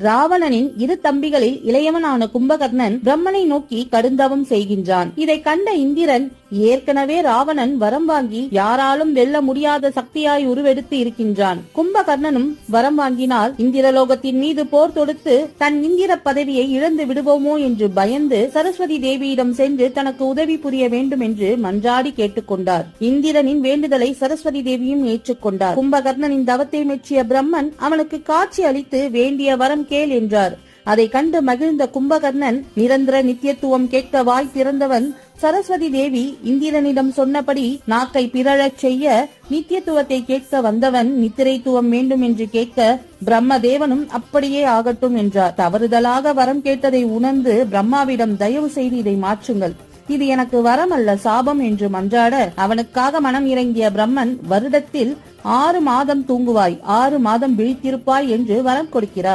ராவணனின் இரு தம்பிகளில் இளையவனான கும்பகர்ணன் பிரம்மனை நோக்கி கடுந்தவம் செய்கின்றான். இதை கண்ட இந்திரன், ஏற்கனவே ராவணன் வரம் வாங்கி யாராலும் வெல்ல முடியாத சக்தியாய் உருவெடுத்து இருக்கின்றான். கும்பகர்ணனும் வரம் வாங்கினால் இந்திரலோகத்தின் மீது போர் தொடுத்து தன் இந்திர பதவியை இழந்து விடுவோமோ என்று பயந்து சரஸ்வதி தேவியிடம் சென்று தனக்கு உதவி புரிய வேண்டும் என்று மன்றாடி கேட்டுக்கொண்டார். இந்திரனின் வேண்டுதலை சரஸ்வதி தேவியும் ஏற்றுக்கொண்டார். கும்பகர்ணனின் தவத்தை மெச்சிய பிரம்மன் அவனுக்கு காட்சி அளித்து வேண்டிய வரம் கேள் என்றார். அதை கண்டு மகிழ்ந்த கும்பகர்ணன், நிரந்தர நித்தியத்துவம் கேட்க வாய் திறந்தவன், சரஸ்வதி தேவி இந்திரனிடம் சொன்னபடி நாக்கை பிறழச் செய்ய நித்தியத்துவத்தை கேட்க வந்தவன் நித்திரைத்துவம் வேண்டும் என்று கேட்க பிரம்மதேவனும் அப்படியே ஆகட்டும் என்றார். தவறுதலாக வரம் கேட்டதை உணர்ந்து பிரம்மாவிடம் தயவு செய்து இதை மாற்றுங்கள், இது எனக்கு வரம் அல்ல சாபம் என்று மன்றாட அவனுக்காக மனம் இறங்கிய பிரம்மன், வருடத்தில் 6 மாதம் தூங்குவாய், 6 மாதம் விழித்திருப்பாய் என்று வரம் கொடுக்கிறார்.